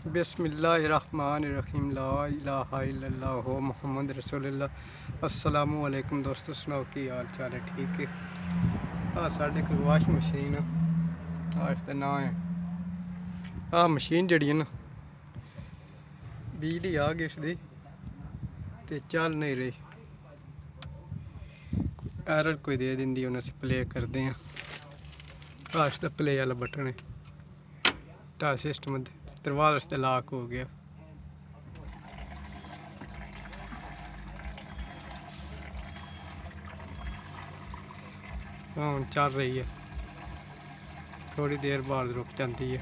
बिस्मिल्लाहिर्रहमानिर्रहीम ला इलाहा इल्लल्लाह मुहम्मद रसूलुल्लाह। अस्सलामु अलैकुम दोस्तों, सुनाओ की हाल चाल है? ठीक है। साढ़े कोई वाशिंग मशीन इसका ना है मशीन जड़ी है ना, बिजली आ गई इसकी ते चल नहीं रही, एरर कोई दे दी। उन्हें प्ले करते हैं। इसका प्ले वाला बटन है, टच सिस्टम दरवाजा से लॉक हो गया। हाँ चल रही है, थोड़ी देर बाद रुक जाती है।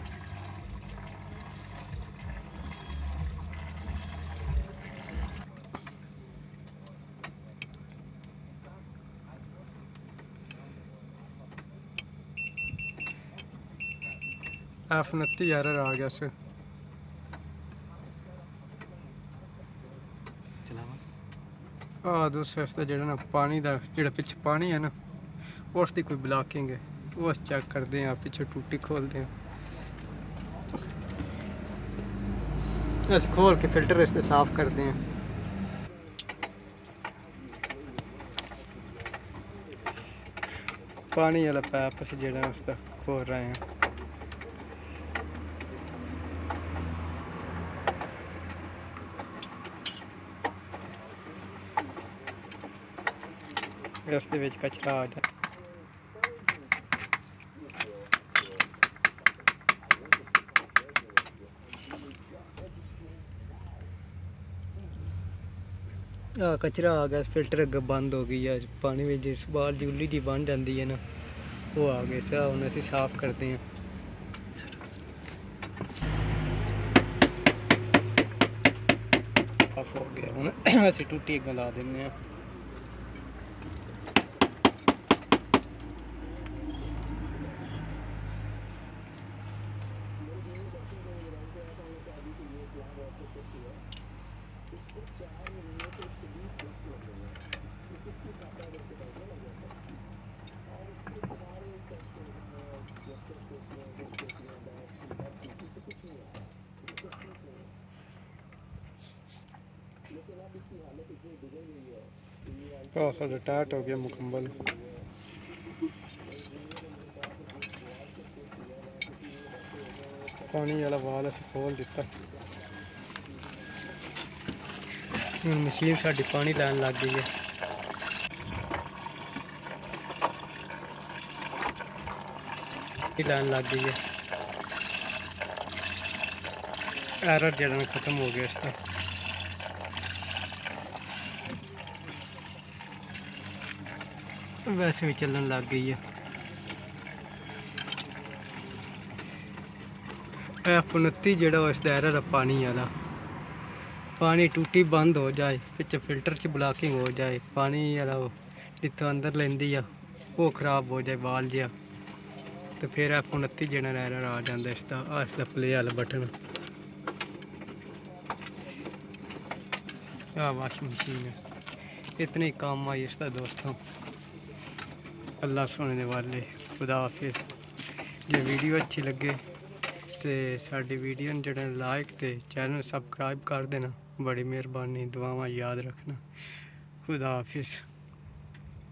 f29 एरर आ गया से दूसरे जो ना पानी का जो पिछे पानी है ना, उसकी कोई ब्लॉकिंग है, वो चेक करते हैं। पिछे टूटी खोलते हैं, खोल के फिल्टर इससे साफ करते हैं। पानी वाला पैप से जो उसका खोल रहे हैं। रस्ते में कचरा आ जाए। कचरा आ गया, फिल्टर अगे बंद हो गई है। पानी में जिस बाल जुली जी बन जाती है ना, वो आ गए से हम असी साफ करते हैं। साफ हो गया, हम असी टूटी अगर ला दें। साढ़ा टाइट हो गया मुकम्मल। पानी वाला वाल अस खोल दिता। मशीन साड़ी पानी लैन लग गई है। लैन लग गई है, एरर जड़ा खत्म हो गया इसका। वैसे भी चलन लग गई है। f29 जो इसका एरर है पानी वाला, पानी टूटी बंद हो जाए, पिछे फिल्टर च ब्लॉकिंग हो जाए, पानी वाला जितों अंदर लेंदी है वो खराब हो जाए बाल जहा, तो फिर f29 जो एरर आ जाता इसका प्ले वाला बटन। वाशिंग मशीन है, इतने ही काम आई इसका दोस्तों। अल्लाह सुनने वाले, खुदा हाफिज़। जो वीडियो अच्छी लगे तो साड़ी वीडियो जो लाइक तो चैनल सबसक्राइब कर देना, बड़ी मेहरबानी। दुआवां याद रखना। खुदा हाफिज़।